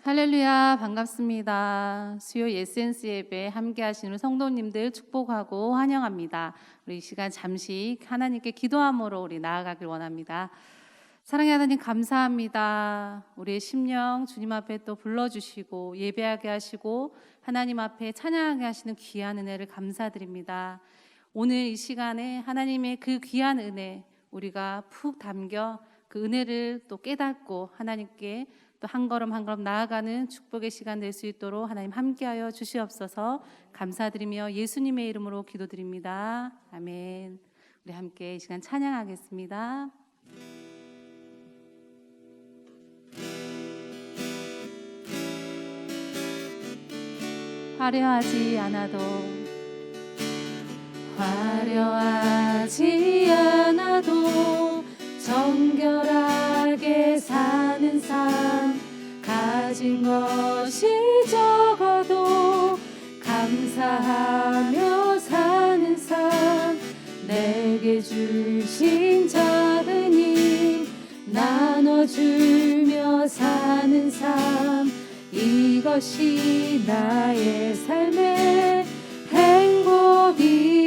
할렐루야, 반갑습니다. 수요 에센스 예배 함께 하시는 성도님들 축복하고 환영합니다. 우리 이 시간 잠시 하나님께 기도함으로 우리 나아가길 원합니다. 사랑의 하나님 감사합니다. 우리의 심령 주님 앞에 또 불러주시고 예배하게 하시고 하나님 앞에 찬양하게 하시는 귀한 은혜를 감사드립니다. 오늘 이 시간에 하나님의 그 귀한 은혜 우리가 푹 담겨 그 은혜를 또 깨닫고 하나님께 또 한 걸음 한 걸음 나아가는 축복의 시간 될 수 있도록 하나님 함께하여 주시옵소서. 감사드리며 예수님의 이름으로 기도드립니다. 아멘. 우리 함께 이 시간 찬양하겠습니다. 화려하지 않아도 정결하게 사는 삶, 가진 것이 적어도 감사하며 사는 삶, 내게 주신 작은 힘 나눠주며 사는 삶, 이것이 나의 삶의 행복이라오.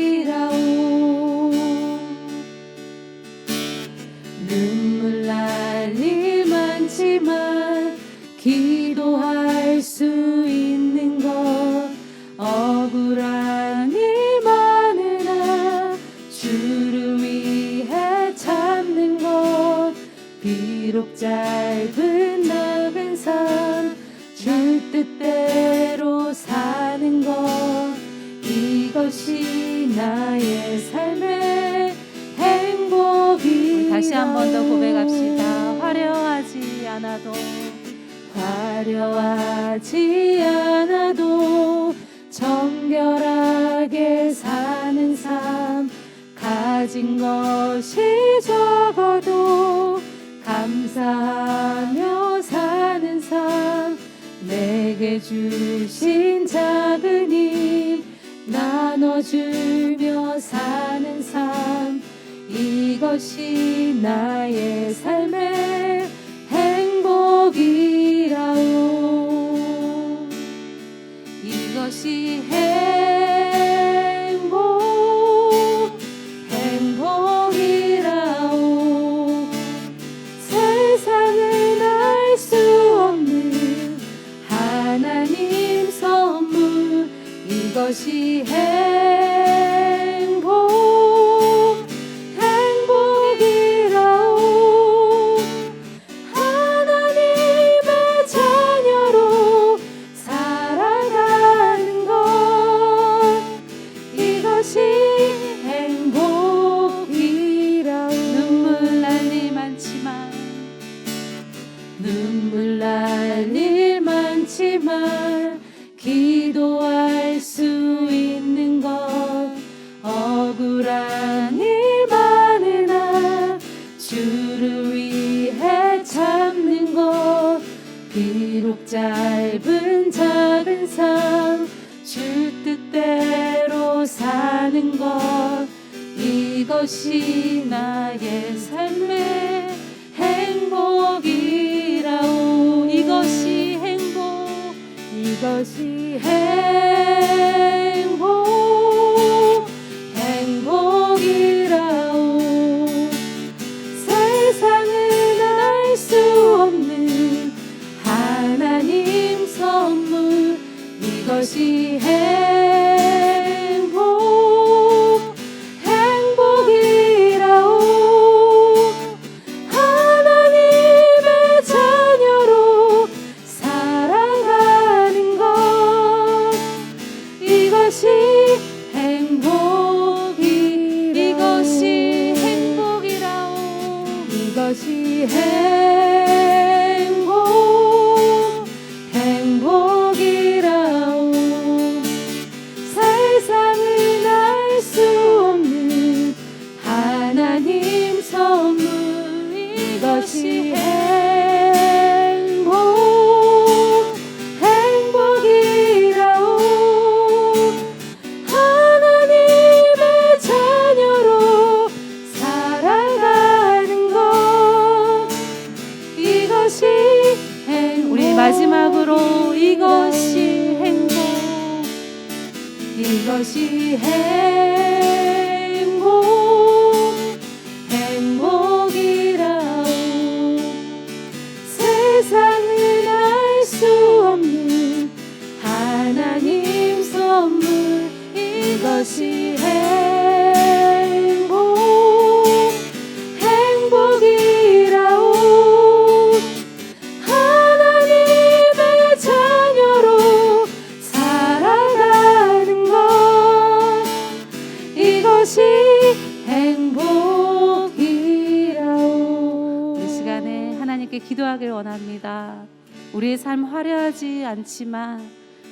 눈물 날 일 많지만 기도할 수 있는 것, 억울한 일 많으나 주를 위해 참는 것, 비록 짧은 낙은 삶 줄 뜻대로 사는 것, 이것이 나의 삶의 행복이라. 다시 한 번 더 고백합시다. 화려하지 않아도 정결하게 사는 삶, 가진 것이 적어도 감사하며 사는 삶, 내게 주신 작은 힘 나눠주며 사는 삶, 이것이 나의 삶의 행복이라오. 이것이 행복이라오. 세상은 알 수 없는 하나님 선물, 이것이 행복이라오. 하나님의 자녀로 살아가는 것, 이것이 행복이라오. 눈물 날 일 많지만 기도할 수 있는 것, 억울한 일 많으나 주를 위해 참는 것, 비록 짧은 작은 삶 줄 뜻대로 사는 것, 이것이 나의 삶의 행복이라오. 이것이 행복이라오. 세상은 알 수 없는 하나님 선물, 이것이 행복이라오. 마지막으로 이것이 행복, 이것이 행복, 행복이라오. 세상은 알 수 없는 하나님 선물, 이것이 행복, 행복이라오. 하나님의 자녀로 살아가는 것, 이것이 행복이라오. 이 시간에 하나님께 기도하길 원합니다. 우리의 삶 화려하지 않지만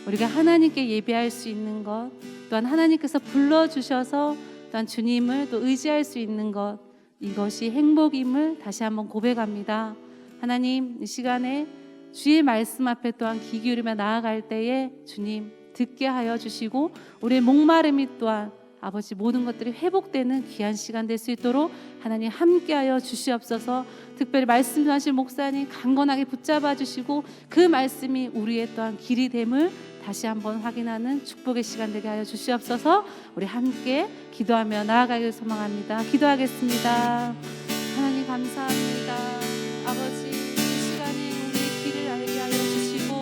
우리가 하나님께 예배할 수 있는 것, 또한 하나님께서 불러주셔서 또한 주님을 또 의지할 수 있는 것, 이것이 행복임을 다시 한번 고백합니다. 하나님, 이 시간에 주의 말씀 앞에 또한 귀 기울이며 나아갈 때에 주님 듣게 하여 주시고, 우리의 목마름이 또한 아버지 모든 것들이 회복되는 귀한 시간 될 수 있도록 하나님 함께하여 주시옵소서. 특별히 말씀하실 목사님 강건하게 붙잡아 주시고, 그 말씀이 우리의 또한 길이 됨을 다시 한번 확인하는 축복의 시간 되게 하여 주시옵소서. 우리 함께 기도하며 나아가길 소망합니다. 기도하겠습니다. 하나님 감사합니다. 아버지, 이 시간에 우리의 길을 알게 하여 주시고,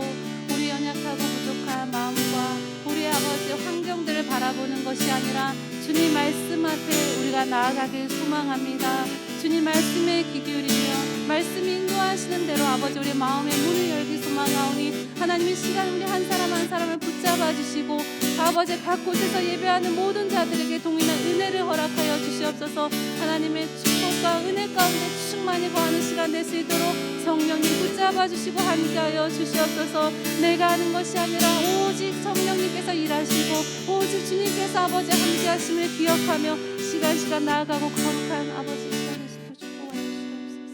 우리 연약하고 부족한 마음과 우리 아버지의 환경들을 바라보는 것이 아니라 주님 말씀 앞에 우리가 나아가길 소망합니다. 주님 말씀에 귀 기울이며 말씀이 인도하시는 대로 아버지 우리 마음의 문을 열기 소망하오니, 하나님 이 시간 우리 한 사람 한 사람을 붙잡아 주시고, 아버지 각 곳에서 예배하는 모든 자들에게 동일한 은혜를 허락하여 주시옵소서. 하나님의 축복과 은혜 가운데 충만히 거하는 시간 될 수 있도록 성령님 붙잡아 주시고 함께하여 주시옵소서. 내가 하는 것이 아니라 오직 성령님께서 일하시고 오직 주님께서 아버지 함께하심을 기억하며 시간 나아가고 거룩한 아버지 시간을 축복하여 주시옵소서.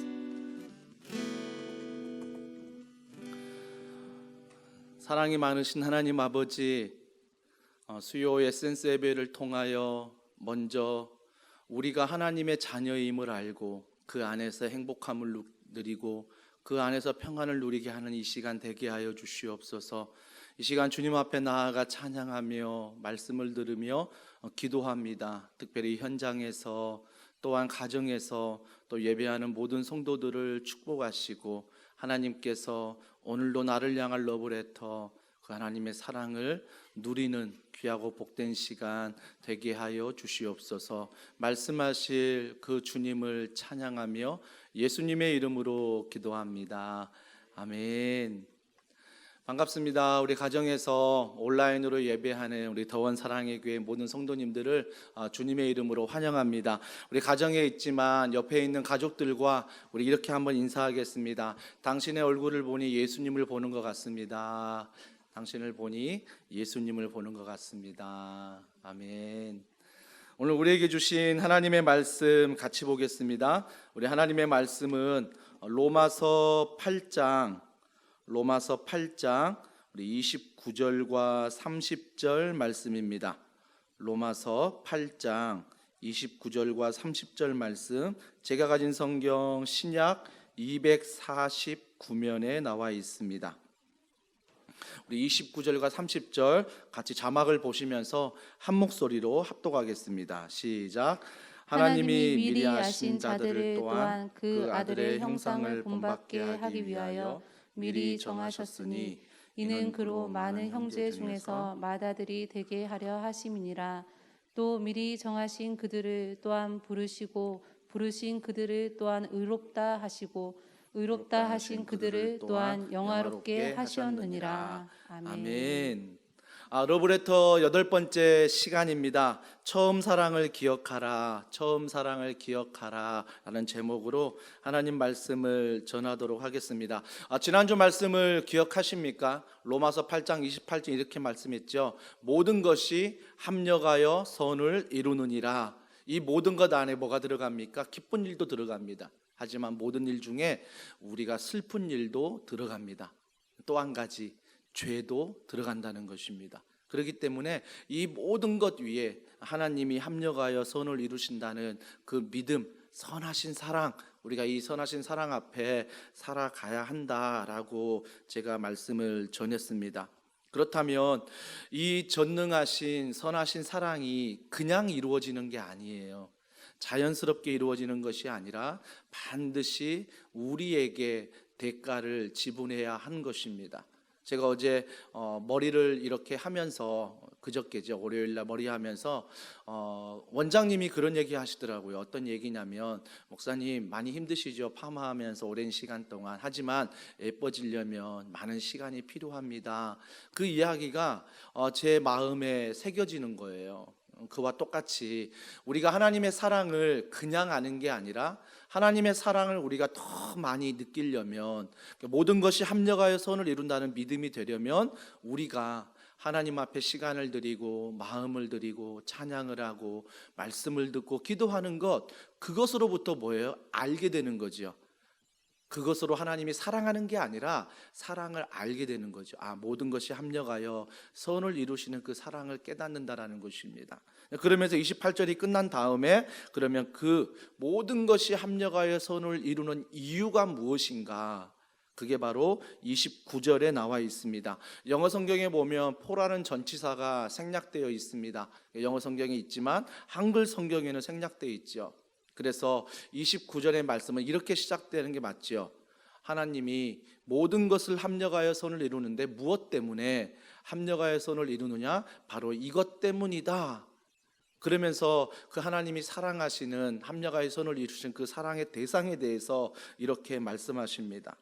사랑이 많으신 하나님 아버지, 수요 에센스 예배를 통하여 먼저 우리가 하나님의 자녀임을 알고 그 안에서 행복함을 누리고 그 안에서 평안을 누리게 하는 이 시간 되게 하여 주시옵소서. 이 시간 주님 앞에 나아가 찬양하며 말씀을 들으며 기도합니다. 특별히 현장에서 또한 가정에서 또 예배하는 모든 성도들을 축복하시고, 하나님께서 오늘도 나를 향할 러브레터, 그 하나님의 사랑을 누리는 귀하고 복된 시간 되게 하여 주시옵소서. 말씀하실 그 주님을 찬양하며 예수님의 이름으로 기도합니다. 아멘. 반갑습니다. 우리 가정에서 온라인으로 예배하는 우리 더원 사랑의 교회 모든 성도님들을 주님의 이름으로 환영합니다. 우리 가정에 있지만 옆에 있는 가족들과 우리 이렇게 한번 인사하겠습니다. 당신의 얼굴을 보니 예수님을 보는 것 같습니다. 당신을 보니 예수님을 보는 것 같습니다. 아멘. 오늘 우리에게 주신 하나님의 말씀 같이 보겠습니다. 우리 하나님의 말씀은 로마서 8장 우리 29절과 30절 말씀입니다. 로마서 8장 29절과 30절 말씀, 제가 가진 성경 신약 249면에 나와 있습니다. 우리 29절과 30절 같이 자막을 보시면서 한 목소리로 합독하겠습니다. 시작. 하나님이 미리 아신 자들을 또한 그 아들의 형상을 본받게 하기 위하여 미리 정하셨으니, 이는 그로 많은 형제 중에서 맏아들이 되게 하려 하심이니라. 또 미리 정하신 그들을 또한 부르시고, 부르신 그들을 또한 의롭다 하시고, 의롭다 하신 그들을 또한 영화롭게 하셨느니라. 아멘. 러브레터 8번째 시간입니다. 처음 사랑을 기억하라, 처음 사랑을 기억하라 라는 제목으로 하나님 말씀을 전하도록 하겠습니다. 지난주 말씀을 기억하십니까? 로마서 8장 28절 이렇게 말씀했죠. 모든 것이 합력하여 선을 이루느니라. 이 모든 것 안에 뭐가 들어갑니까? 기쁜 일도 들어갑니다. 하지만 모든 일 중에 우리가 슬픈 일도 들어갑니다. 또 한 가지, 죄도 들어간다는 것입니다. 그렇기 때문에 이 모든 것 위에 하나님이 합력하여 선을 이루신다는 그 믿음, 선하신 사랑, 우리가 이 선하신 사랑 앞에 살아가야 한다라고 제가 말씀을 전했습니다. 그렇다면 이 전능하신 선하신 사랑이 그냥 이루어지는 게 아니에요. 자연스럽게 이루어지는 것이 아니라 반드시 우리에게 대가를 지불해야 한 것입니다. 제가 어제 머리를 이렇게 하면서, 그저께죠, 월요일날 머리하면서 원장님이 그런 얘기 하시더라고요. 어떤 얘기냐면, 목사님 많이 힘드시죠, 파마하면서 오랜 시간 동안. 하지만 예뻐지려면 많은 시간이 필요합니다. 그 이야기가 제 마음에 새겨지는 거예요. 그와 똑같이 우리가 하나님의 사랑을 그냥 아는 게 아니라 하나님의 사랑을 우리가 더 많이 느끼려면, 모든 것이 합력하여 선을 이룬다는 믿음이 되려면 우리가 하나님 앞에 시간을 드리고 마음을 드리고 찬양을 하고 말씀을 듣고 기도하는 것, 그것으로부터 뭐예요? 알게 되는 거죠. 그것으로 하나님이 사랑하는 게 아니라 사랑을 알게 되는 거죠. 모든 것이 합력하여 선을 이루시는 그 사랑을 깨닫는다라는 것입니다. 그러면서 28절이 끝난 다음에, 그러면 그 모든 것이 합력하여 선을 이루는 이유가 무엇인가? 그게 바로 29절에 나와 있습니다. 영어 성경에 보면 포라는 전치사가 생략되어 있습니다. 영어 성경에 있지만 한글 성경에는 생략되어 있죠. 그래서 29절의 말씀은 이렇게 시작되는 게 맞죠. 하나님이 모든 것을 합력하여 선을 이루는데 무엇 때문에 합력하여 선을 이루느냐? 바로 이것 때문이다. 그러면서 그 하나님이 사랑하시는, 합력하여 선을 이루신 그 사랑의 대상에 대해서 이렇게 말씀하십니다.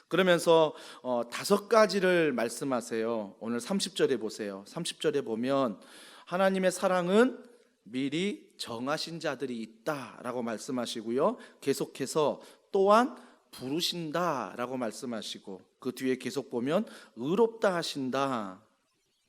그러면서 5가지를 말씀하세요. 오늘 30절에 보세요. 30절에 보면 하나님의 사랑은 미리 정하신 자들이 있다라고 말씀하시고요. 계속해서 또한 부르신다라고 말씀하시고, 그 뒤에 계속 보면 의롭다 하신다,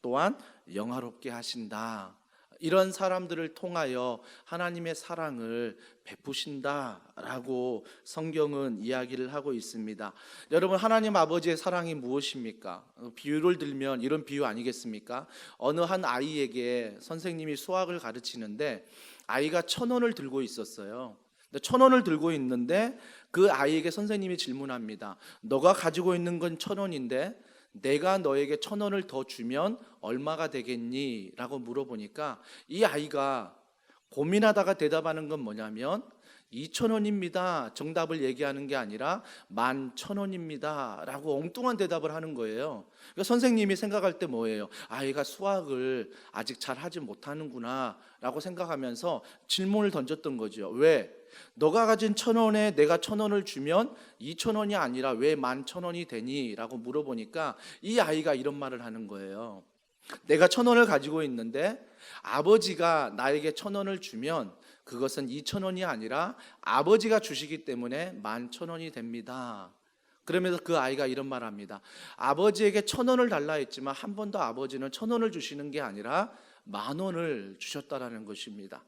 또한 영화롭게 하신다. 이런 사람들을 통하여 하나님의 사랑을 베푸신다라고 성경은 이야기를 하고 있습니다. 여러분, 하나님 아버지의 사랑이 무엇입니까? 비유를 들면 이런 비유 아니겠습니까? 어느 한 아이에게 선생님이 수학을 가르치는데 아이가 1,000원을 들고 있었어요. 1,000원을 들고 있는데 그 아이에게 선생님이 질문합니다. 너가 가지고 있는 건 1,000원인데 내가 너에게 1,000원을 더 주면 얼마가 되겠니? 라고 물어보니까 이 아이가 고민하다가 대답하는 건 뭐냐면 2,000원입니다. 정답을 얘기하는 게 아니라 11,000원입니다. 라고 엉뚱한 대답을 하는 거예요. 그러니까 선생님이 생각할 때 뭐예요? 아이가 수학을 아직 잘 하지 못하는구나 라고 생각하면서 질문을 던졌던 거죠. 왜? 너가 가진 1,000원에 내가 1,000원을 주면 2,000원이 아니라 왜 11,000원이 되니? 라고 물어보니까 이 아이가 이런 말을 하는 거예요. 내가 1,000원을 가지고 있는데 아버지가 나에게 1,000원을 주면 그것은 2,000원이 아니라 아버지가 주시기 때문에 11,000원이 됩니다. 그러면서 그 아이가 이런 말 합니다. 아버지에게 1,000원을 달라 했지만 한 번도 아버지는 1,000원을 주시는 게 아니라 10,000원을 주셨다라는 것입니다.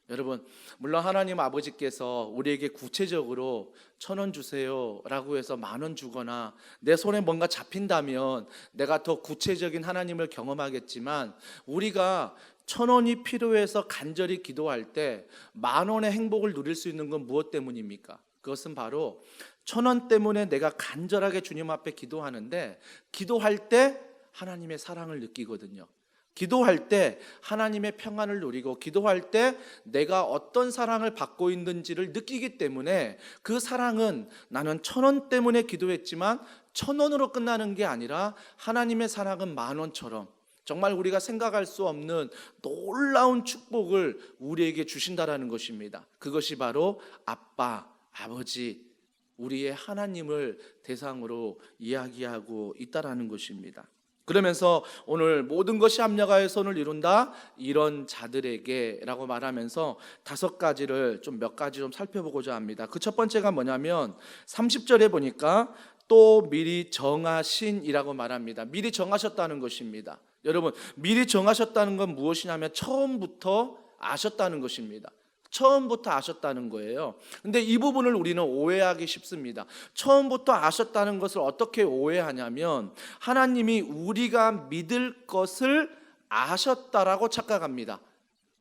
여러분, 물론 하나님 아버지께서 우리에게 구체적으로 1,000원 주세요 라고 해서 10,000원 주거나 내 손에 뭔가 잡힌다면 내가 더 구체적인 하나님을 경험하겠지만, 우리가 1,000원이 필요해서 간절히 기도할 때 10,000원의 행복을 누릴 수 있는 건 무엇 때문입니까? 그것은 바로 1,000원 때문에 내가 간절하게 주님 앞에 기도하는데, 기도할 때 하나님의 사랑을 느끼거든요. 기도할 때 하나님의 평안을 누리고, 기도할 때 내가 어떤 사랑을 받고 있는지를 느끼기 때문에, 그 사랑은 나는 1,000원 때문에 기도했지만 1,000원으로 끝나는 게 아니라 하나님의 사랑은 10,000원처럼 정말 우리가 생각할 수 없는 놀라운 축복을 우리에게 주신다라는 것입니다. 그것이 바로 아빠, 아버지, 우리의 하나님을 대상으로 이야기하고 있다라는 것입니다. 그러면서 오늘 모든 것이 합력하여 선을 이룬다, 이런 자들에게 라고 말하면서 5가지를 몇 가지 살펴보고자 합니다. 그 첫 번째가 뭐냐면 30절에 보니까 또 미리 정하신이라고 말합니다. 미리 정하셨다는 것입니다. 여러분, 미리 정하셨다는 건 무엇이냐면 처음부터 아셨다는 것입니다. 처음부터 아셨다는 거예요. 근데 이 부분을 우리는 오해하기 쉽습니다. 처음부터 아셨다는 것을 어떻게 오해하냐면, 하나님이 우리가 믿을 것을 아셨다라고 착각합니다.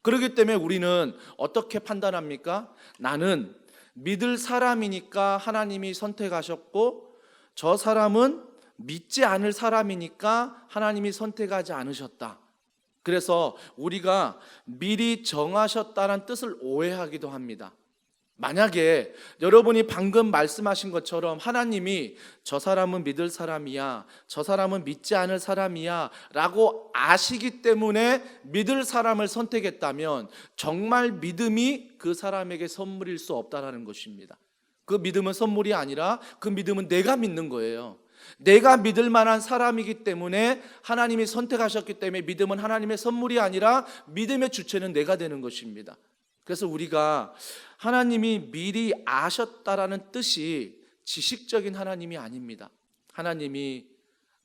그렇기 때문에 우리는 어떻게 판단합니까? 나는 믿을 사람이니까 하나님이 선택하셨고, 저 사람은 믿지 않을 사람이니까 하나님이 선택하지 않으셨다. 그래서 우리가 미리 정하셨다는 뜻을 오해하기도 합니다. 만약에 여러분이 방금 말씀하신 것처럼 하나님이 저 사람은 믿을 사람이야, 저 사람은 믿지 않을 사람이야 라고 아시기 때문에 믿을 사람을 선택했다면 정말 믿음이 그 사람에게 선물일 수 없다는 것입니다. 그 믿음은 선물이 아니라 그 믿음은 내가 믿는 거예요. 내가 믿을 만한 사람이기 때문에 하나님이 선택하셨기 때문에 믿음은 하나님의 선물이 아니라 믿음의 주체는 내가 되는 것입니다. 그래서 우리가 하나님이 미리 아셨다라는 뜻이 지식적인 하나님이 아닙니다. 하나님이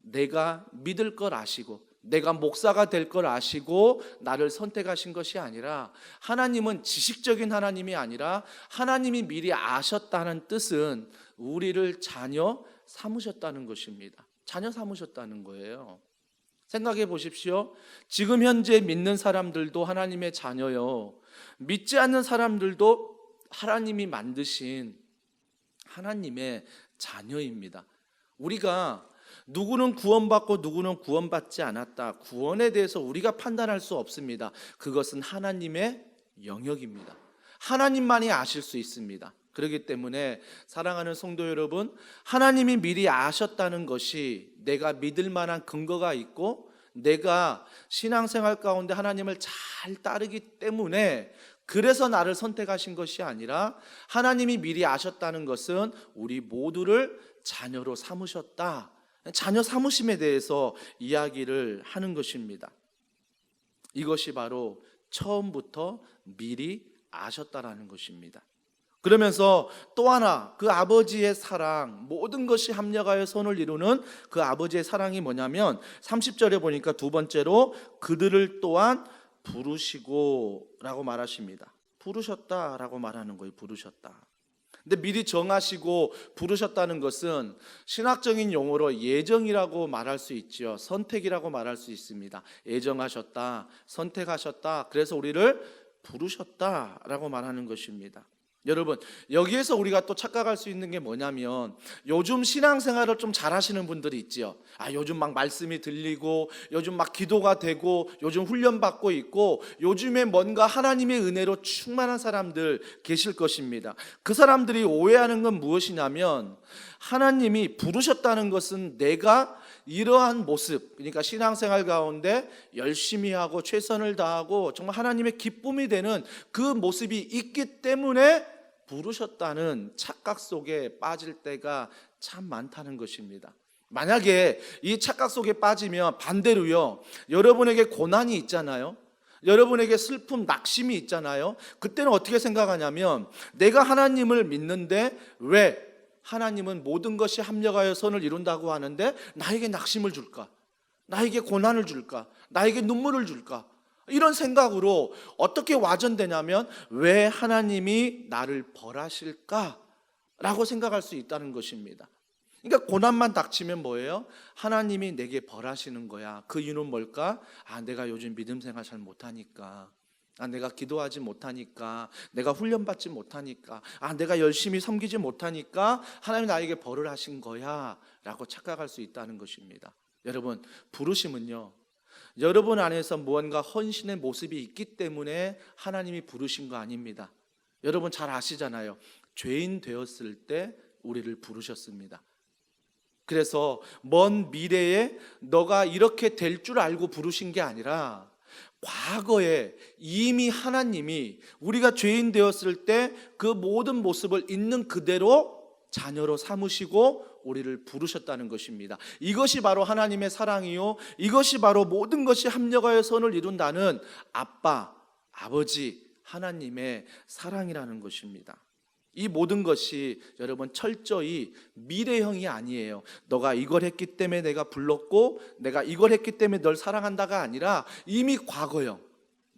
내가 믿을 걸 아시고 내가 목사가 될 걸 아시고 나를 선택하신 것이 아니라, 하나님은 지식적인 하나님이 아니라 하나님이 미리 아셨다는 뜻은 우리를 자녀 삼으셨다는 것입니다. 자녀 삼으셨다는 거예요. 생각해 보십시오. 지금 현재 믿는 사람들도 하나님의 자녀요, 믿지 않는 사람들도 하나님이 만드신 하나님의 자녀입니다. 우리가 누구는 구원받고 누구는 구원받지 않았다, 구원에 대해서 우리가 판단할 수 없습니다. 그것은 하나님의 영역입니다. 하나님만이 아실 수 있습니다. 그렇기 때문에 사랑하는 성도 여러분, 하나님이 미리 아셨다는 것이 내가 믿을 만한 근거가 있고 내가 신앙생활 가운데 하나님을 잘 따르기 때문에 그래서 나를 선택하신 것이 아니라, 하나님이 미리 아셨다는 것은 우리 모두를 자녀로 삼으셨다, 자녀 삼으심에 대해서 이야기를 하는 것입니다. 이것이 바로 처음부터 미리 아셨다라는 것입니다. 그러면서 또 하나, 그 아버지의 사랑, 모든 것이 합력하여 선을 이루는 그 아버지의 사랑이 뭐냐면 30절에 보니까 두 번째로 그들을 또한 부르시고 라고 말하십니다. 부르셨다라고 말하는 거예요. 부르셨다. 근데 미리 정하시고 부르셨다는 것은 신학적인 용어로 예정이라고 말할 수 있죠. 선택이라고 말할 수 있습니다. 예정하셨다, 선택하셨다, 그래서 우리를 부르셨다라고 말하는 것입니다. 여러분, 여기에서 우리가 또 착각할 수 있는 게 뭐냐면, 요즘 신앙생활을 좀 잘하시는 분들이 있죠. 요즘 막 말씀이 들리고 요즘 막 기도가 되고 요즘 훈련받고 있고 요즘에 뭔가 하나님의 은혜로 충만한 사람들 계실 것입니다. 그 사람들이 오해하는 건 무엇이냐면, 하나님이 부르셨다는 것은 내가 이러한 모습, 그러니까 신앙생활 가운데 열심히 하고 최선을 다하고 정말 하나님의 기쁨이 되는 그 모습이 있기 때문에 부르셨다는 착각 속에 빠질 때가 참 많다는 것입니다. 만약에 이 착각 속에 빠지면 반대로요, 여러분에게 고난이 있잖아요, 여러분에게 슬픔, 낙심이 있잖아요. 그때는 어떻게 생각하냐면, 내가 하나님을 믿는데 왜 하나님은 모든 것이 합력하여 선을 이룬다고 하는데 나에게 낙심을 줄까? 나에게 고난을 줄까? 나에게 눈물을 줄까? 이런 생각으로 어떻게 와전되냐면, 왜 하나님이 나를 벌하실까? 라고 생각할 수 있다는 것입니다. 그러니까 고난만 닥치면 뭐예요? 하나님이 내게 벌하시는 거야. 그 이유는 뭘까? 내가 요즘 믿음 생활 잘 못하니까, 내가 기도하지 못하니까, 내가 훈련받지 못하니까, 내가 열심히 섬기지 못하니까 하나님이 나에게 벌을 하신 거야 라고 착각할 수 있다는 것입니다. 여러분, 부르심은요, 여러분 안에서 무언가 헌신의 모습이 있기 때문에 하나님이 부르신 거 아닙니다. 여러분 잘 아시잖아요. 죄인 되었을 때 우리를 부르셨습니다. 그래서 먼 미래에 너가 이렇게 될 줄 알고 부르신 게 아니라, 과거에 이미 하나님이 우리가 죄인 되었을 때 그 모든 모습을 있는 그대로 자녀로 삼으시고 우리를 부르셨다는 것입니다. 이것이 바로 하나님의 사랑이요, 이것이 바로 모든 것이 합력하여 선을 이룬다는 아빠, 아버지 하나님의 사랑이라는 것입니다. 이 모든 것이 여러분 철저히 미래형이 아니에요. 너가 이걸 했기 때문에 내가 불렀고 내가 이걸 했기 때문에 널 사랑한다가 아니라 이미 과거형.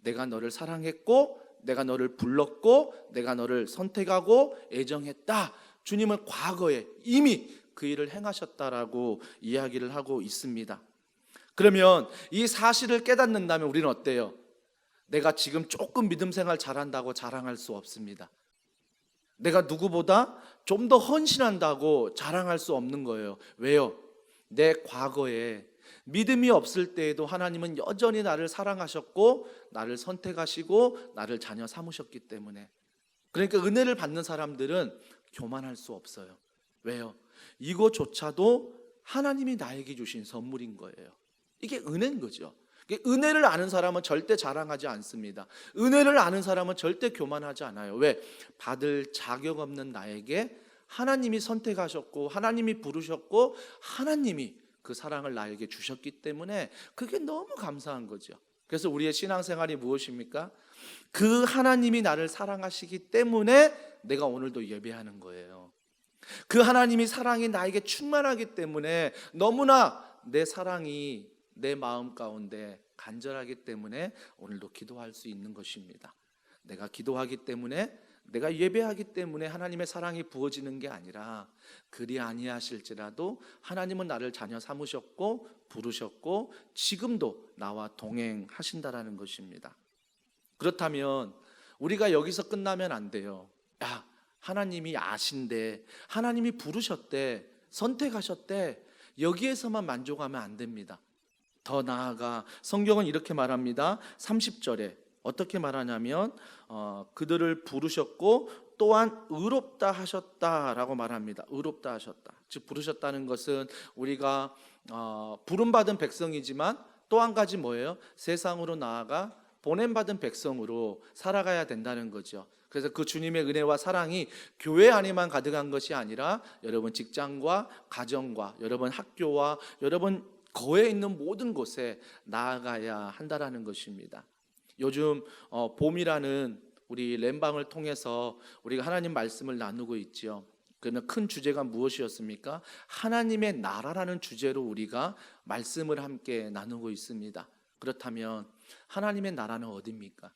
내가 너를 사랑했고 내가 너를 불렀고 내가 너를 선택하고 애정했다. 주님은 과거에 이미 그 일을 행하셨다라고 이야기를 하고 있습니다. 그러면 이 사실을 깨닫는다면 우리는 어때요? 내가 지금 조금 믿음 생활 잘한다고 자랑할 수 없습니다. 내가 누구보다 좀 더 헌신한다고 자랑할 수 없는 거예요. 왜요? 내 과거에 믿음이 없을 때에도 하나님은 여전히 나를 사랑하셨고 나를 선택하시고 나를 자녀 삼으셨기 때문에. 그러니까 은혜를 받는 사람들은 교만할 수 없어요. 왜요? 이것조차도 하나님이 나에게 주신 선물인 거예요. 이게 은혜인 거죠. 은혜를 아는 사람은 절대 자랑하지 않습니다. 은혜를 아는 사람은 절대 교만하지 않아요. 왜? 받을 자격 없는 나에게 하나님이 선택하셨고 하나님이 부르셨고 하나님이 그 사랑을 나에게 주셨기 때문에 그게 너무 감사한 거죠. 그래서 우리의 신앙생활이 무엇입니까? 그 하나님이 나를 사랑하시기 때문에 내가 오늘도 예배하는 거예요. 그 하나님이 사랑이 나에게 충만하기 때문에 너무나 내 사랑이 내 마음 가운데 간절하기 때문에 오늘도 기도할 수 있는 것입니다. 내가 기도하기 때문에, 내가 예배하기 때문에 하나님의 사랑이 부어지는 게 아니라, 그리 아니하실지라도 하나님은 나를 자녀 삼으셨고 부르셨고 지금도 나와 동행하신다라는 것입니다. 그렇다면 우리가 여기서 끝나면 안 돼요. 야, 하나님이 아신대, 하나님이 부르셨대, 선택하셨대, 여기에서만 만족하면 안 됩니다. 더 나아가 성경은 이렇게 말합니다. 30절에 어떻게 말하냐면 그들을 부르셨고 또한 의롭다 하셨다라고 말합니다. 의롭다 하셨다. 즉 부르셨다는 것은 우리가 부름받은 백성이지만 또 한 가지 뭐예요? 세상으로 나아가 보냄받은 백성으로 살아가야 된다는 거죠. 그래서 그 주님의 은혜와 사랑이 교회 안에만 가득한 것이 아니라 여러분 직장과 가정과 여러분 학교와 여러분 거에 있는 모든 곳에 나아가야 한다라는 것입니다. 요즘 봄이라는 우리 렘방을 통해서 우리가 하나님 말씀을 나누고 있죠. 그러면 큰 주제가 무엇이었습니까? 하나님의 나라라는 주제로 우리가 말씀을 함께 나누고 있습니다. 그렇다면 하나님의 나라는 어디입니까?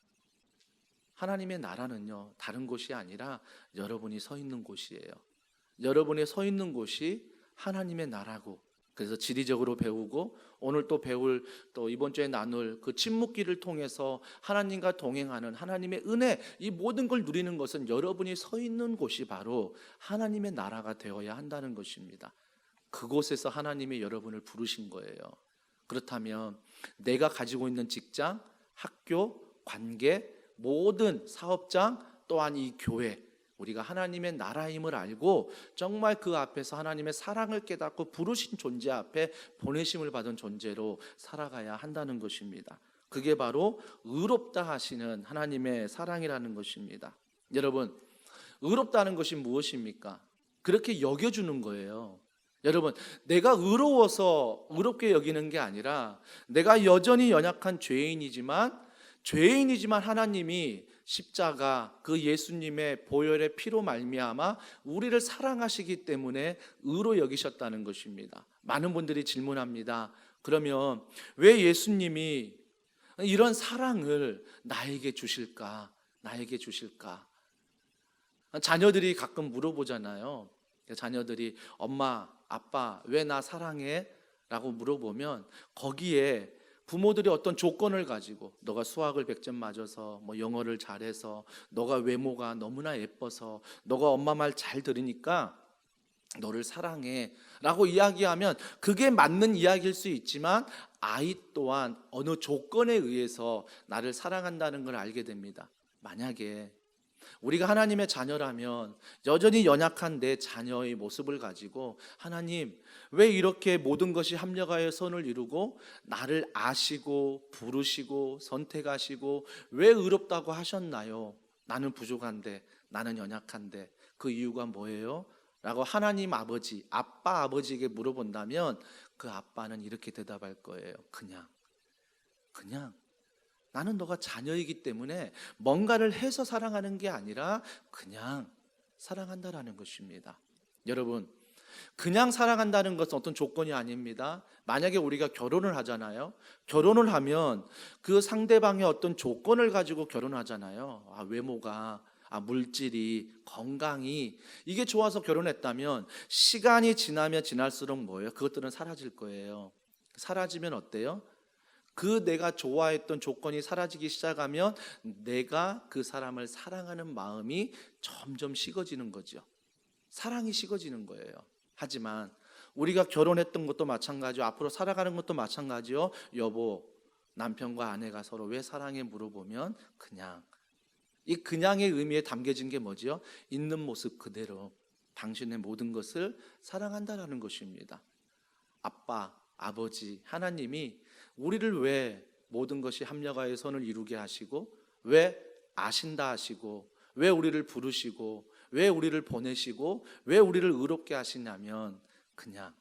하나님의 나라는요, 다른 곳이 아니라 여러분이 서 있는 곳이에요. 여러분이 서 있는 곳이 하나님의 나라고, 그래서 지리적으로 배우고 오늘 또 배울, 또 이번 주에 나눌 그 침묵길을 통해서 하나님과 동행하는 하나님의 은혜, 이 모든 걸 누리는 것은 여러분이 서 있는 곳이 바로 하나님의 나라가 되어야 한다는 것입니다. 그곳에서 하나님이 여러분을 부르신 거예요. 그렇다면 내가 가지고 있는 직장, 학교, 관계, 모든 사업장, 또한 이 교회, 우리가 하나님의 나라임을 알고 정말 그 앞에서 하나님의 사랑을 깨닫고 부르신 존재 앞에 보내심을 받은 존재로 살아가야 한다는 것입니다. 그게 바로 의롭다 하시는 하나님의 사랑이라는 것입니다. 여러분, 의롭다는 것이 무엇입니까? 그렇게 여겨주는 거예요. 여러분, 내가 의로워서 의롭게 여기는 게 아니라 내가 여전히 연약한 죄인이지만 하나님이 십자가 그 예수님의 보혈의 피로 말미암아 우리를 사랑하시기 때문에 의로 여기셨다는 것입니다. 많은 분들이 질문합니다. 그러면 왜 예수님이 이런 사랑을 나에게 주실까? 나에게 주실까? 자녀들이 가끔 물어보잖아요. 자녀들이 엄마, 아빠 왜 나 사랑해? 라고 물어보면 거기에 부모들이 어떤 조건을 가지고 너가 수학을 100점 맞아서 뭐 영어를 잘해서 너가 외모가 너무나 예뻐서 너가 엄마 말 잘 들으니까 너를 사랑해 라고 이야기하면 그게 맞는 이야기일 수 있지만 아이 또한 어느 조건에 의해서 나를 사랑한다는 걸 알게 됩니다. 만약에 우리가 하나님의 자녀라면 여전히 연약한 내 자녀의 모습을 가지고 하나님 왜 이렇게 모든 것이 합력하여 선을 이루고 나를 아시고 부르시고 선택하시고 왜 의롭다고 하셨나요? 나는 부족한데, 나는 연약한데 그 이유가 뭐예요? 라고 하나님 아버지, 아빠 아버지에게 물어본다면 그 아빠는 이렇게 대답할 거예요. 그냥 나는 너가 자녀이기 때문에 뭔가를 해서 사랑하는 게 아니라 그냥 사랑한다라는 것입니다. 여러분, 그냥 사랑한다는 것은 어떤 조건이 아닙니다. 만약에 우리가 결혼을 하잖아요. 결혼을 하면 그 상대방의 어떤 조건을 가지고 결혼하잖아요. 외모가, 물질이, 건강이 이게 좋아서 결혼했다면 시간이 지나면 지날수록 뭐예요? 그것들은 사라질 거예요. 사라지면 어때요? 그 내가 좋아했던 조건이 사라지기 시작하면 내가 그 사람을 사랑하는 마음이 점점 식어지는 거죠. 사랑이 식어지는 거예요. 하지만 우리가 결혼했던 것도 마찬가지요. 앞으로 살아가는 것도 마찬가지요. 여보, 남편과 아내가 서로 왜 사랑해 물어보면 그냥, 이 그냥의 의미에 담겨진 게 뭐죠? 있는 모습 그대로 당신의 모든 것을 사랑한다라는 것입니다. 아빠, 아버지, 하나님이 우리를 왜 모든 것이 합력하여 선을 이루게 하시고, 왜 아신다 하시고, 왜 우리를 부르시고, 왜 우리를 보내시고, 왜 우리를 의롭게 하시냐면 그냥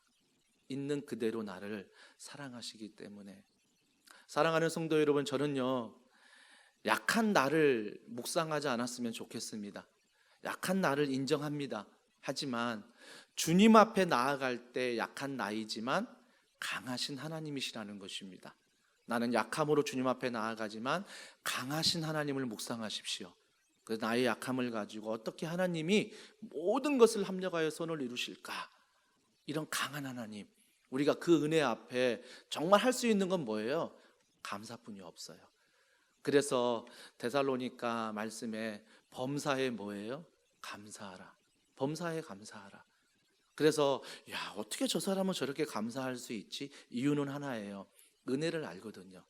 있는 그대로 나를 사랑하시기 때문에. 사랑하는 성도 여러분, 저는요 약한 나를 묵상하지 않았으면 좋겠습니다. 약한 나를 인정합니다. 하지만 주님 앞에 나아갈 때 약한 나이지만 강하신 하나님이시라는 것입니다. 나는 약함으로 주님 앞에 나아가지만 강하신 하나님을 묵상하십시오. 그 나의 약함을 가지고 어떻게 하나님이 모든 것을 합력하여 선을 이루실까? 이런 강한 하나님, 우리가 그 은혜 앞에 정말 할 수 있는 건 뭐예요? 감사뿐이 없어요. 그래서 데살로니가 말씀에 범사에 뭐예요? 감사하라. 범사에 감사하라. 그래서 야, 어떻게 저 사람은 저렇게 감사할 수 있지? 이유는 하나예요. 은혜를 알거든요.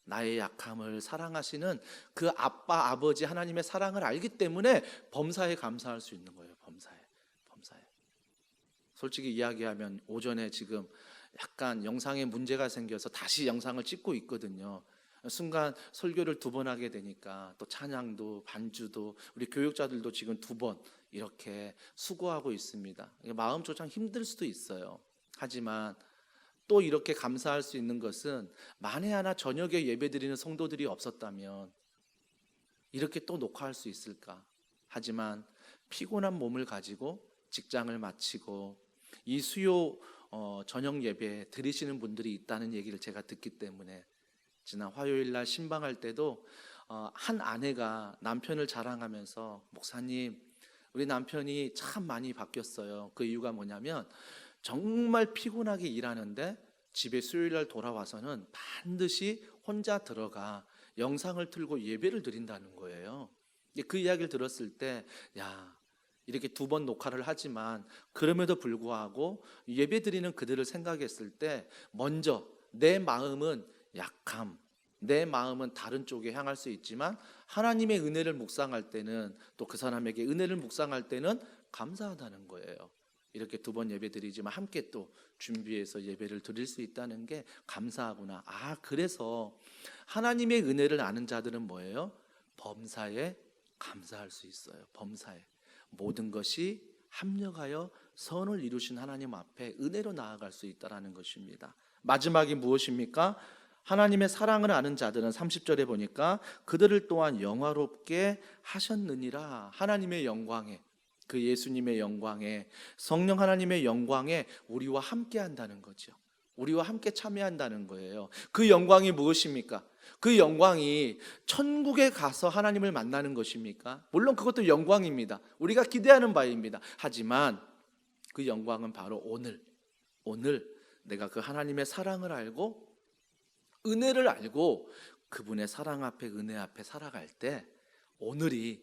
나의 약함을 사랑하시는 그 아빠, 아버지 하나님의 사랑을 알기 때문에 범사에 감사할 수 있는 거예요. 범사에. 솔직히 이야기하면 오전에 지금 약간 영상에 문제가 생겨서 다시 영상을 찍고 있거든요. 순간 설교를 2번 하게 되니까 또 찬양도 반주도 우리 교육자들도 지금 2번 이렇게 수고하고 있습니다. 마음 조차 힘들 수도 있어요. 하지만 또 이렇게 감사할 수 있는 것은 만에 하나 저녁에 예배드리는 성도들이 없었다면 이렇게 또 녹화할 수 있을까? 하지만 피곤한 몸을 가지고 직장을 마치고 이 수요 저녁 예배 드리시는 분들이 있다는 얘기를 제가 듣기 때문에 지난 화요일 날 신방할 때도 한 아내가 남편을 자랑하면서 목사님, 우리 남편이 참 많이 바뀌었어요. 그 이유가 뭐냐면 정말 피곤하게 일하는데 집에 수요일 날 돌아와서는 반드시 혼자 들어가 영상을 틀고 예배를 드린다는 거예요. 그 이야기를 들었을 때 야, 이렇게 2번 녹화를 하지만 그럼에도 불구하고 예배 드리는 그들을 생각했을 때 먼저 내 마음은 약함, 내 마음은 다른 쪽에 향할 수 있지만 하나님의 은혜를 묵상할 때는 또 그 사람에게 은혜를 묵상할 때는 감사하다는 거예요. 이렇게 2번 예배 드리지만 함께 또 준비해서 예배를 드릴 수 있다는 게 감사하구나. 그래서 하나님의 은혜를 아는 자들은 뭐예요? 범사에 감사할 수 있어요. 범사에 모든 것이 합력하여 선을 이루신 하나님 앞에 은혜로 나아갈 수 있다는 것입니다. 마지막이 무엇입니까? 하나님의 사랑을 아는 자들은 30절에 보니까 그들을 또한 영화롭게 하셨느니라. 하나님의 영광에, 그 예수님의 영광에, 성령 하나님의 영광에 우리와 함께 한다는 거죠. 우리와 함께 참여한다는 거예요. 그 영광이 무엇입니까? 그 영광이 천국에 가서 하나님을 만나는 것입니까? 물론 그것도 영광입니다. 우리가 기대하는 바입니다. 하지만 그 영광은 바로 오늘 내가 그 하나님의 사랑을 알고 은혜를 알고 그분의 사랑 앞에 은혜 앞에 살아갈 때 오늘이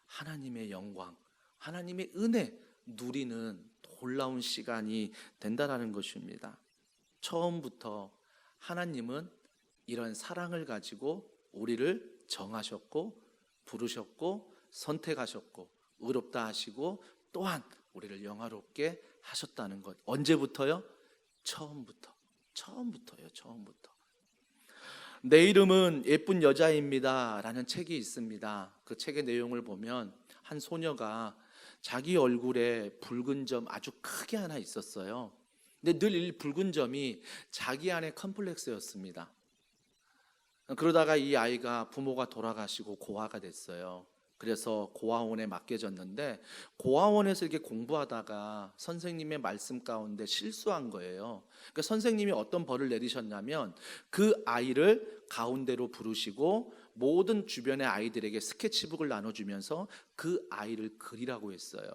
하나님의 영광, 하나님의 은혜 누리는 놀라운 시간이 된다는 것입니다. 처음부터 하나님은 이런 사랑을 가지고 우리를 정하셨고 부르셨고 선택하셨고 의롭다 하시고 또한 우리를 영화롭게 하셨다는 것. 언제부터요? 처음부터요. 내 이름은 예쁜 여자입니다 라는 책이 있습니다. 그 책의 내용을 보면 한 소녀가 자기 얼굴에 붉은 점 아주 크게 하나 있었어요. 근데 늘 이 붉은 점이 자기 안의 컴플렉스였습니다. 그러다가 이 아이가 부모가 돌아가시고 고아가 됐어요. 그래서 고아원에 맡겨졌는데 고아원에서 이렇게 공부하다가 선생님의 말씀 가운데 실수한 거예요. 그러니까 선생님이 어떤 벌을 내리셨냐면 그 아이를 가운데로 부르시고 모든 주변의 아이들에게 스케치북을 나눠주면서 그 아이를 그리라고 했어요.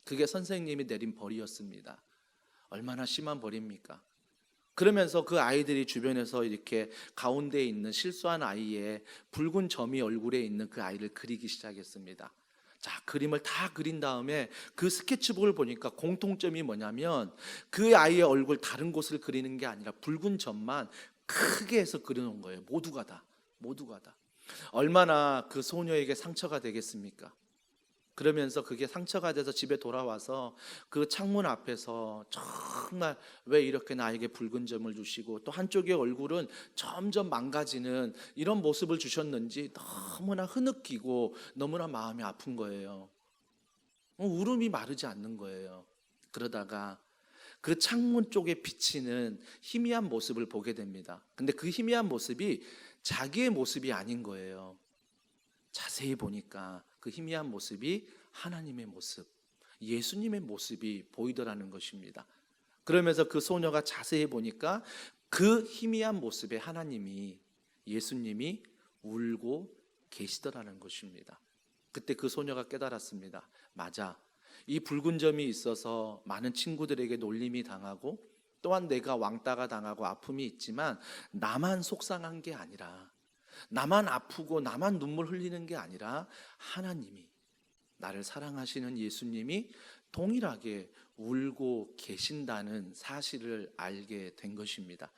그게 선생님이 내린 벌이었습니다. 얼마나 심한 벌입니까? 그러면서 그 아이들이 주변에서 이렇게 가운데에 있는 실수한 아이의 붉은 점이 얼굴에 있는 그 아이를 그리기 시작했습니다. 자, 그림을 다 그린 다음에 그 스케치북을 보니까 공통점이 뭐냐면 그 아이의 얼굴 다른 곳을 그리는 게 아니라 붉은 점만 크게 해서 그려놓은 거예요. 모두가 다. 얼마나 그 소녀에게 상처가 되겠습니까? 그러면서 그게 상처가 돼서 집에 돌아와서 그 창문 앞에서 정말 왜 이렇게 나에게 붉은 점을 주시고 또 한쪽의 얼굴은 점점 망가지는 이런 모습을 주셨는지 너무나 흐느끼고 너무나 마음이 아픈 거예요. 울음이 마르지 않는 거예요. 그러다가 그 창문 쪽에 비치는 희미한 모습을 보게 됩니다. 근데 그 희미한 모습이 자기의 모습이 아닌 거예요. 자세히 보니까 그 희미한 모습이 하나님의 모습, 예수님의 모습이 보이더라는 것입니다. 그러면서 그 소녀가 자세히 보니까 그 희미한 모습에 하나님이, 예수님이 울고 계시더라는 것입니다. 그때 그 소녀가 깨달았습니다. 맞아, 이 붉은 점이 있어서 많은 친구들에게 놀림이 당하고 또한 내가 왕따가 당하고 아픔이 있지만 나만 속상한 게 아니라, 나만 아프고 나만 눈물 흘리는 게 아니라 하나님이, 나를 사랑하시는 예수님이 동일하게 울고 계신다는 사실을 알게 된 것입니다.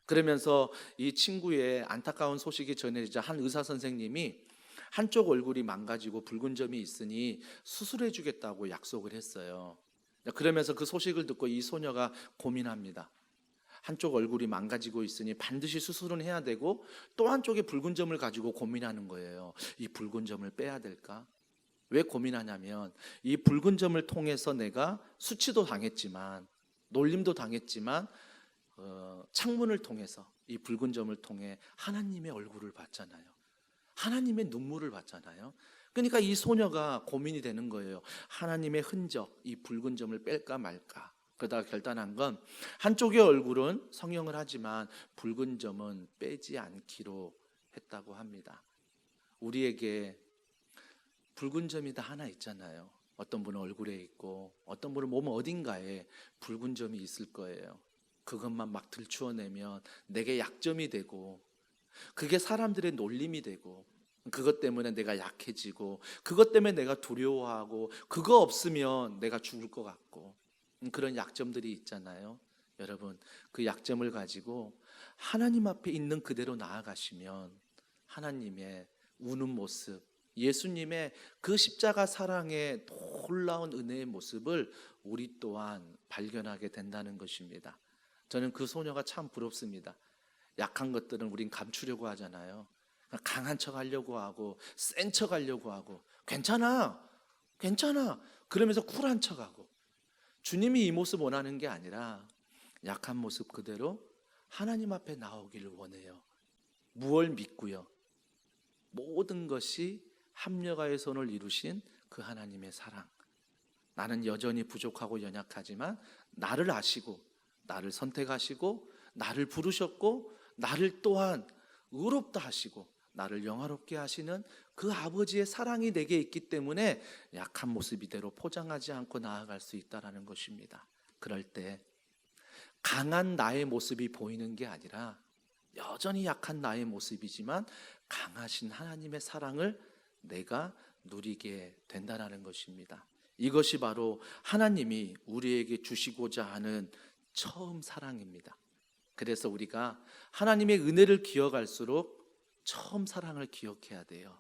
그러면서 이 친구의 안타까운 소식이 전해지자 한 의사 선생님이 한쪽 얼굴이 망가지고 붉은 점이 있으니 수술해 주겠다고 약속을 했어요. 그러면서 그 소식을 듣고 이 소녀가 고민합니다. 한쪽 얼굴이 망가지고 있으니 반드시 수술은 해야 되고 또 한쪽에 붉은 점을 가지고 고민하는 거예요. 이 붉은 점을 빼야 될까? 왜 고민하냐면 이 붉은 점을 통해서 내가 수치도 당했지만 놀림도 당했지만 창문을 통해서 이 붉은 점을 통해 하나님의 얼굴을 봤잖아요. 하나님의 눈물을 봤잖아요. 그러니까 이 소녀가 고민이 되는 거예요. 하나님의 흔적, 이 붉은 점을 뺄까 말까. 그러다가 결단한 건 한쪽의 얼굴은 성형을 하지만 붉은 점은 빼지 않기로 했다고 합니다. 우리에게 붉은 점이 다 하나 있잖아요. 어떤 분은 얼굴에 있고 어떤 분은 몸 어딘가에 붉은 점이 있을 거예요. 그것만 막 들추어내면 내게 약점이 되고 그게 사람들의 놀림이 되고 그것 때문에 내가 약해지고 그것 때문에 내가 두려워하고 그거 없으면 내가 죽을 것 같고 그런 약점들이 있잖아요. 여러분, 그 약점을 가지고 하나님 앞에 있는 그대로 나아가시면 하나님의 우는 모습, 예수님의 그 십자가 사랑의 놀라운 은혜의 모습을 우리 또한 발견하게 된다는 것입니다. 저는 그 소녀가 참 부럽습니다. 약한 것들은 우린 감추려고 하잖아요. 강한 척 하려고 하고 센 척 하려고 하고 괜찮아 그러면서 쿨한 척하고 주님이 이 모습 원하는 게 아니라 약한 모습 그대로 하나님 앞에 나오기를 원해요. 무엇을 믿고요? 모든 것이 합력하여 선을 이루신 그 하나님의 사랑. 나는 여전히 부족하고 연약하지만 나를 아시고 나를 선택하시고 나를 부르셨고 나를 또한 의롭다 하시고 나를 영화롭게 하시는 그 아버지의 사랑이 내게 있기 때문에 약한 모습 이대로 포장하지 않고 나아갈 수 있다는 것입니다. 그럴 때 강한 나의 모습이 보이는 게 아니라 여전히 약한 나의 모습이지만 강하신 하나님의 사랑을 내가 누리게 된다는 것입니다. 이것이 바로 하나님이 우리에게 주시고자 하는 처음 사랑입니다. 그래서 우리가 하나님의 은혜를 기억할수록 처음 사랑을 기억해야 돼요.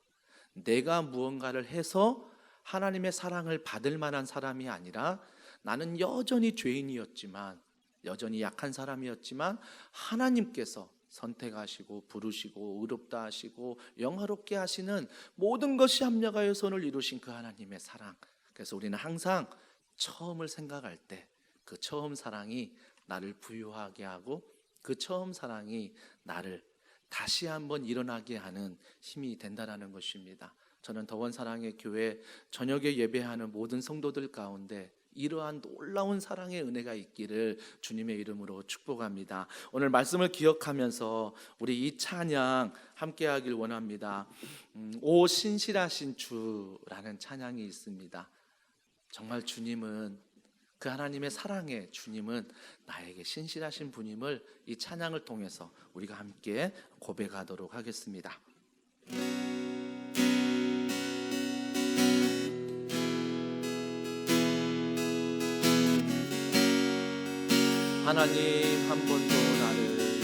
내가 무언가를 해서 하나님의 사랑을 받을 만한 사람이 아니라 나는 여전히 죄인이었지만 여전히 약한 사람이었지만 하나님께서 선택하시고 부르시고 의롭다 하시고 영화롭게 하시는 모든 것이 합력하여 선을 이루신 그 하나님의 사랑. 그래서 우리는 항상 처음을 생각할 때 그 처음 사랑이 나를 부유하게 하고 그 처음 사랑이 나를 다시 한번 일어나게 하는 힘이 된다는 것입니다. 저는 더원 사랑의 교회 저녁에 예배하는 모든 성도들 가운데 이러한 놀라운 사랑의 은혜가 있기를 주님의 이름으로 축복합니다. 오늘 말씀을 기억하면서 우리 이 찬양 함께 하길 원합니다. 오 신실하신 주라는 찬양이 있습니다. 정말 주님은 그 하나님의 사랑의 주님은 나에게 신실하신 분임을 이 찬양을 통해서 우리가 함께 고백하도록 하겠습니다. 하나님 한 번도 나를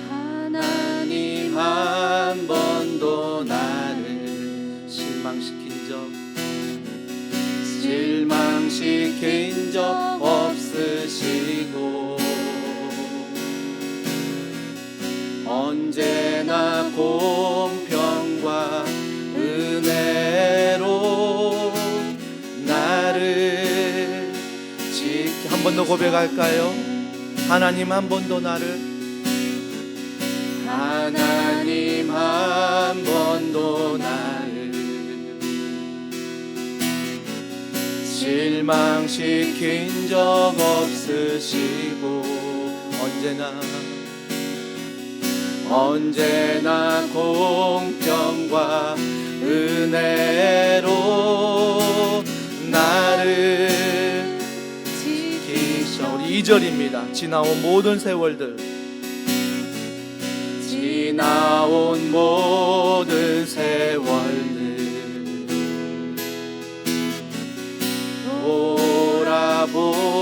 하나님 한 번도 나를 실망시킨 적 없으시고 언제나 공평과 은혜로 나를 지켜. 한 번 더 고백할까요? 하나님 한 번도 나를 하나님 한 번도 나를 실망시킨 적 없으시고 언제나 공평과 은혜로 나를 지키셔. 우리 2절입니다. 지나온 모든 세월들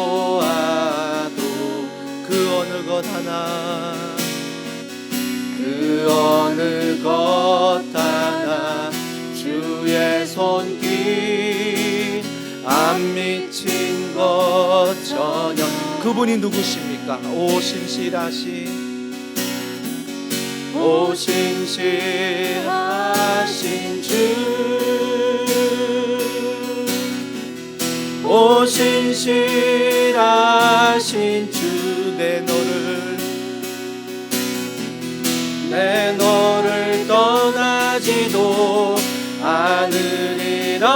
돌아보아도 그 어느 것 하나 주의 손길 안 미친 것 전혀. 그분이 누구십니까? 오 신실하신 오 신실하신 주 내 너를 떠나지도 않으리라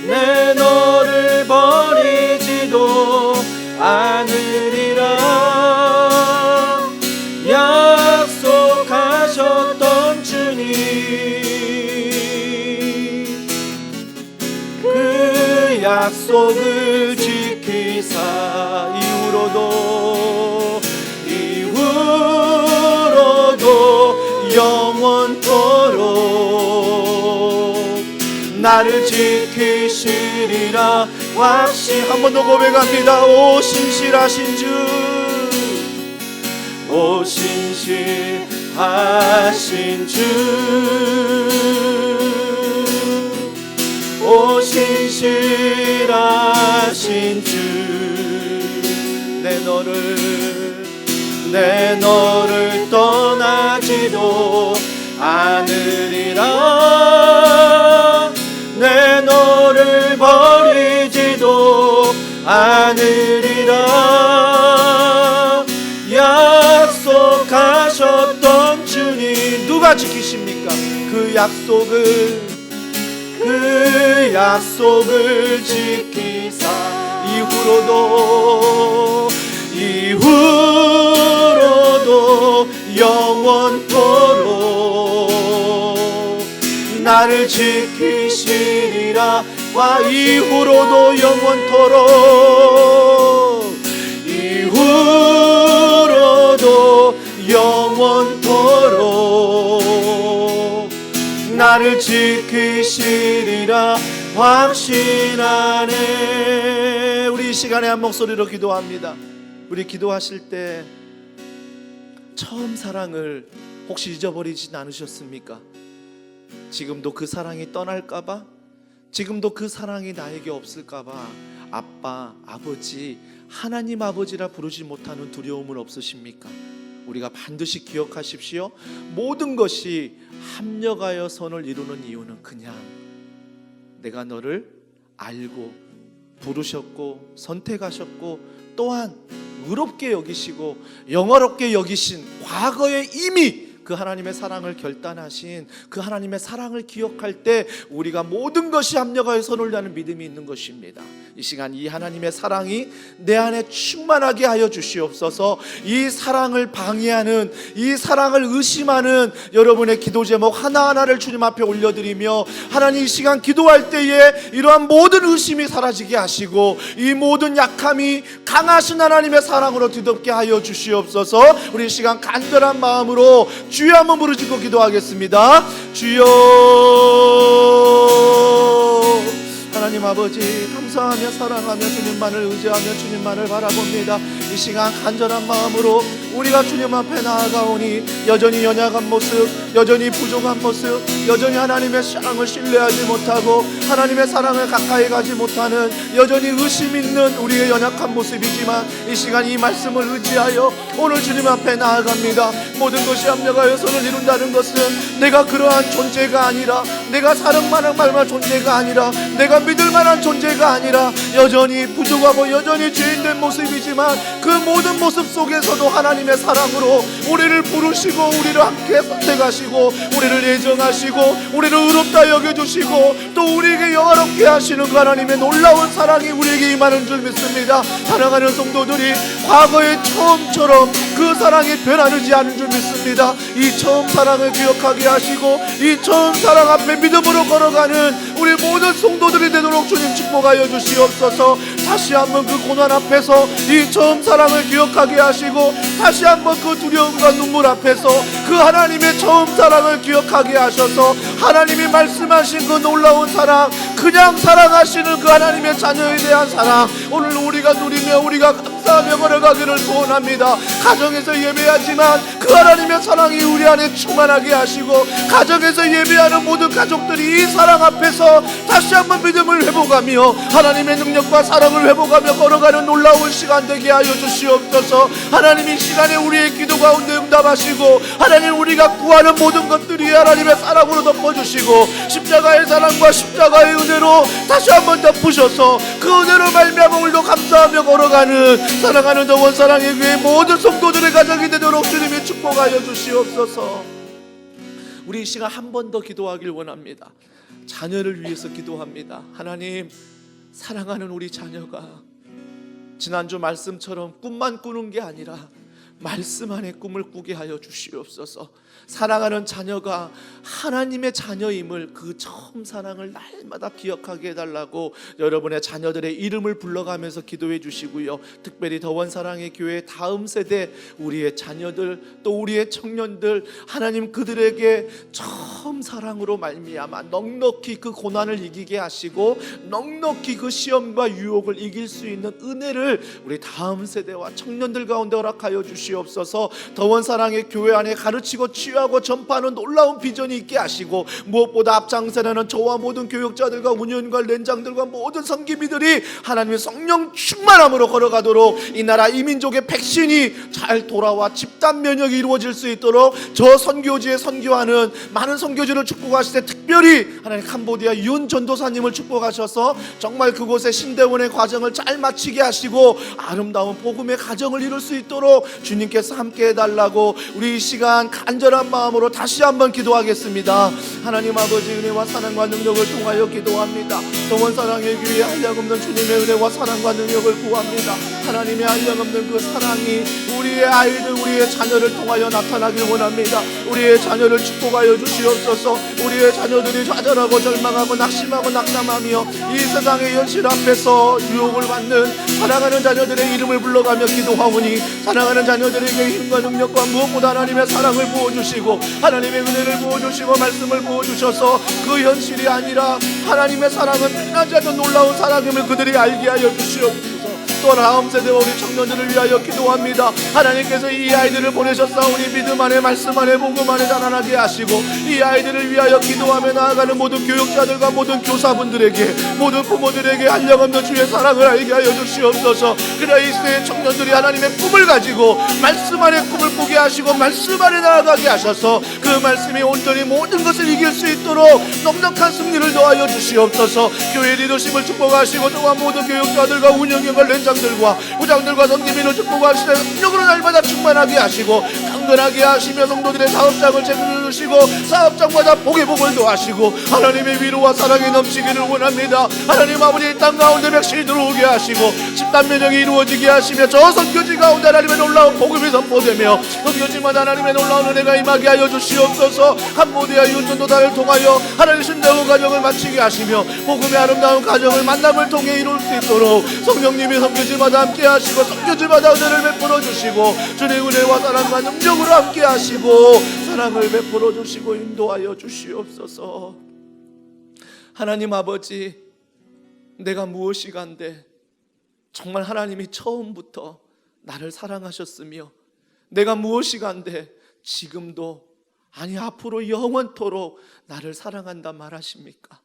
내 너를 버리지도 않으리라 약속하셨던 주님 그 약속을 지키사 이후로도 영원토록 나를 지키시리라 확신. 한 번 더 고백합니다. 오 신실하신 주 오 신실하신 주 오 신실하신 주 내 너를 떠나지도 않으리라 내 너를 버리지도 않으리라 약속하셨던 주님 누가 지키십니까? 그 약속을 지키사 이후로도 영원토록 나를 지키시리라 이후로도 영원토록 나를 지키시리라 확신하네. 우리 이 시간에 한 목소리로 기도합니다. 우리 기도하실 때 처음 사랑을 혹시 잊어버리진 않으셨습니까? 지금도 그 사랑이 떠날까봐, 지금도 그 사랑이 나에게 없을까봐 아빠, 아버지, 하나님 아버지라 부르지 못하는 두려움은 없으십니까? 우리가 반드시 기억하십시오. 모든 것이 합력하여 선을 이루는 이유는 그냥 내가 너를 알고 부르셨고 선택하셨고 또한 의롭게 여기시고 영화롭게 여기신 과거에 이미 그 하나님의 사랑을 결단하신 그 하나님의 사랑을 기억할 때 우리가 모든 것이 합력하여 선을 다는 믿음이 있는 것입니다. 이 시간 이 하나님의 사랑이 내 안에 충만하게 하여 주시옵소서. 이 사랑을 방해하는, 이 사랑을 의심하는 여러분의 기도 제목 하나하나를 주님 앞에 올려드리며, 하나님 이 시간 기도할 때에 이러한 모든 의심이 사라지게 하시고 이 모든 약함이 강하신 하나님의 사랑으로 뒤덮게 하여 주시옵소서. 우리 이 시간 간절한 마음으로 주여 한번 부르짖고 기도하겠습니다. 주여. 하나님 아버지, 감사하며 사랑하며 주님만을 의지하며 주님만을 바라봅니다. 이 시간 간절한 마음으로 우리가 주님 앞에 나아가오니 여전히 연약한 모습, 여전히 부족한 모습, 여전히 하나님의 사랑을 신뢰하지 못하고 하나님의 사랑을 가까이 가지 못하는 여전히 의심 있는 우리의 연약한 모습이지만, 이 시간 이 말씀을 의지하여 오늘 주님 앞에 나아갑니다. 모든 것이 합력하여 선을 이룬다는 것은 내가 그러한 존재가 아니라, 내가 사랑만한 말만 존재가 아니라, 내가 믿을 만한 존재가 아니라 여전히 부족하고 여전히 죄인된 모습이지만, 그 모든 모습 속에서도 하나님의 사랑으로 우리를 부르시고 우리를 함께 선택하시고 우리를 예정하시고 우리를 의롭다 여겨주시고 또 우리에게 영화롭게 하시는 그 하나님의 놀라운 사랑이 우리에게 임하는 줄 믿습니다. 사랑하는 성도들이 과거의 처음처럼 그 사랑이 변하지 않은 줄 믿습니다. 이 처음 사랑을 기억하게 하시고 이 처음 사랑 앞에 믿음으로 걸어가는 우리 모든 성도들이 되도록 주님 축복하여 주시옵소서. 다시 한번 그 고난 앞에서 이 처음 사랑을 기억하게 하시고 다시 한번 그 두려움과 눈물 앞에서 그 하나님의 처음 사랑을 기억하게 하셔서 하나님이 말씀하신 그 놀라운 사랑, 그냥 사랑하시는 그 하나님의 자녀에 대한 사랑, 오늘 우리가 누리며 우리가 감사하며 걸어가기를 소원합니다. 가정에서 예배하지만 그 하나님의 사랑이 우리 안에 충만하게 하시고 가정에서 예배하는 모든 가족들이 이 사랑 앞에서 다시 한번 믿음을 회복하며 하나님의 능력과 사랑을 회복하며 걸어가는 놀라운 시간 되게 하여 주시옵소서. 하나님 이 시간에 우리의 기도 가운데 응답하시고 하나님 우리가 구하는 모든 것들이 하나님의 사랑으로 덮어주시고 십자가의 사랑과 십자가의 은혜로 다시 한번 덮으셔서 그 은혜로 말미암아 오늘도 감사하며 걸어가는 사랑하는 더원 사랑의 교회 모든 성도들의 가정이 되도록 주님이 축복하여 주시옵소서. 우리 이 시간 한 번 더 기도하길 원합니다. 자녀를 위해서 기도합니다. 하나님, 사랑하는 우리 자녀가 지난주 말씀처럼 꿈만 꾸는 게 아니라 말씀 안에 꿈을 꾸게 하여 주시옵소서. 사랑하는 자녀가 하나님의 자녀임을, 그 처음 사랑을 날마다 기억하게 해달라고 여러분의 자녀들의 이름을 불러가면서 기도해 주시고요. 특별히 더원 사랑의 교회 다음 세대 우리의 자녀들 또 우리의 청년들, 하나님 그들에게 처음 사랑으로 말미암아 넉넉히 그 고난을 이기게 하시고 넉넉히 그 시험과 유혹을 이길 수 있는 은혜를 우리 다음 세대와 청년들 가운데 허락하여 주시옵소서. 더원 사랑의 교회 안에 가르치고 치유하고 전파하는 놀라운 비전이 있게 하시고 무엇보다 앞장서는 저와 모든 교육자들과 운영과 렌장들과 모든 선기비들이 하나님의 성령 충만함으로 걸어가도록 이 나라 이 민족의 백신이 잘 돌아와 집단 면역이 이루어질 수 있도록 저 선교지에 선교하는 많은 선교지를 축복하시되 특별히 하나님 캄보디아 윤 전도사님을 축복하셔서 정말 그곳의 신대원의 과정을 잘 마치게 하시고 아름다운 복음의 가정을 이룰 수 있도록 주님께서 함께 해달라고 우리 이 시간 간절한 마음으로 다시 한번 기도하겠습니다. 하나님 아버지, 은혜와 사랑과 능력을 통하여 기도합니다. 더원 사랑의 교회에 한량없는 주님의 은혜와 사랑과 능력을 구합니다. 하나님의 한량없는 그 사랑이 우리의 아이들, 우리의 자녀를 통하여 나타나길 원합니다. 우리의 자녀를 축복하여 주시옵소서. 우리의 자녀들이 좌절하고 절망하고 낙심하고 낙담하며 이 세상의 현실 앞에서 유혹을 받는 사랑하는 자녀들의 이름을 불러가며 기도하오니 사랑하는 자녀들에게 힘과 능력과 무엇보다 하나님의 사랑을 부어주시고 하나님의 은혜를 부어주시고 말씀을 부어주셔서 그 현실이 아니라 하나님의 사랑은 변하지 않는 놀라운 사랑임을 그들이 알게 하여 주시옵소서. 또 다음 세대와 우리 청년들을 위하여 기도합니다. 하나님께서 이 아이들을 보내셨사오니 믿음 안에 말씀 안에 복음 안에 자라나게 하시고 이 아이들을 위하여 기도하며 나아가는 모든 교육자들과 모든 교사분들에게 모든 부모들에게 한량없는 주의 사랑을 알게 하여 주시옵소서. 그래야 이 세대의 청년들이 하나님의 꿈을 가지고 말씀 안에 꿈을 꾸게 하시고 말씀 안에 나아가게 하셔서 그 말씀이 온전히 모든 것을 이길 수 있도록 넉넉한 승리를 더하여 주시옵소서. 교회 리더십을 축복하시고 또한 모든 교육자들과 운영과 렌장들과 부장들과 선기민을 축복하시되 능력으로 날마다 충만하게 하시고 강건하게 하시며 성도들의 사업장을 주시고 사업장마다 복의 복을 더하시고 하나님의 위로와 사랑이 넘치기를 원합니다. 하나님 아버지 이 땅 가운데 백신이 들어오게 하시고 집단 면역이 이루어지게 하시며 저 선교지 가운데 하나님의 놀라운 복음이 선포되며 선교지마다 하나님의 놀라운 은혜가 임하게 하여 주시옵소서. 한모대와 이웃전도단을 통하여 하나님 신대원 가정을 마치게 하시며 복음의 아름다운 가정을 만남을 통해 이룰 수 있도록 성령님이 선교지마다 함께 하시고 선교지마다 은혜를 베풀어 주시고 주님 은혜와 사랑과 능력으로 함께 하시고 사랑을 베풀어 주시고 인도하여 주시옵소서. 하나님 아버지, 내가 무엇이간데 정말 하나님이 처음부터 나를 사랑하셨으며 내가 무엇이간데 지금도 아니 앞으로 영원토록 나를 사랑한다 말하십니까?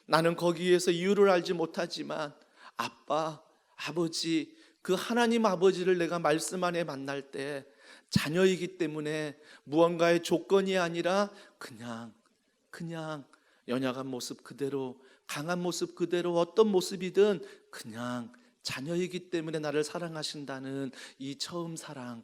나는 거기에서 이유를 알지 못하지만 아빠, 아버지, 그 하나님 아버지를 내가 말씀 안에 만날 때 자녀이기 때문에 무언가의 조건이 아니라 그냥 연약한 모습 그대로, 강한 모습 그대로, 어떤 모습이든 그냥 자녀이기 때문에 나를 사랑하신다는 이 처음 사랑,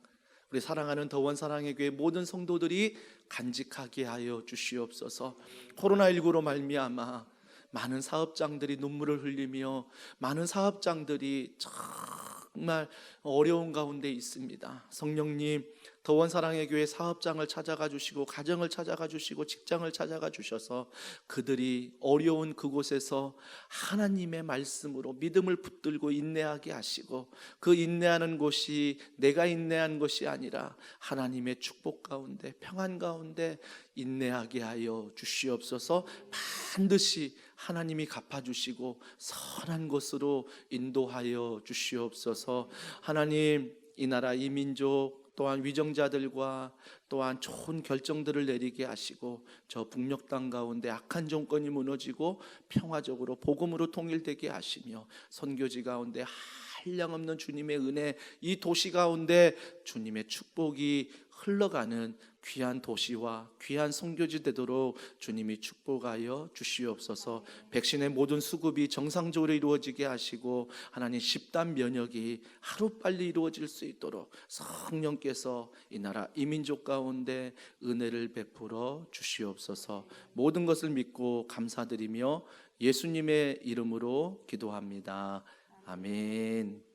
우리 사랑하는 더원 사랑의 교회 모든 성도들이 간직하게 하여 주시옵소서. 코로나19로 말미암아 많은 사업장들이 눈물을 흘리며 많은 사업장들이 정말 어려운 가운데 있습니다. 성령님, 더원 사랑의 교회 사업장을 찾아가 주시고 가정을 찾아가 주시고 직장을 찾아가 주셔서 그들이 어려운 그곳에서 하나님의 말씀으로 믿음을 붙들고 인내하게 하시고 그 인내하는 곳이 내가 인내한 것이 아니라 하나님의 축복 가운데 평안 가운데 인내하게 하여 주시옵소서. 반드시 하나님이 갚아주시고 선한 곳으로 인도하여 주시옵소서. 하나님, 이 나라 이 민족 또한 위정자들과 또한 좋은 결정들을 내리게 하시고 저 북녘 땅 가운데 악한 정권이 무너지고 평화적으로 복음으로 통일되게 하시며 선교지 가운데 한량없는 주님의 은혜, 이 도시 가운데 주님의 축복이 흘러가는 귀한 도시와 귀한 선교지 되도록 주님이 축복하여 주시옵소서. 백신의 모든 수급이 정상적으로 이루어지게 하시고 하나님 집단 면역이 하루빨리 이루어질 수 있도록 성령께서 이 나라 이 민족 가운데 은혜를 베풀어 주시옵소서. 모든 것을 믿고 감사드리며 예수님의 이름으로 기도합니다. 아멘.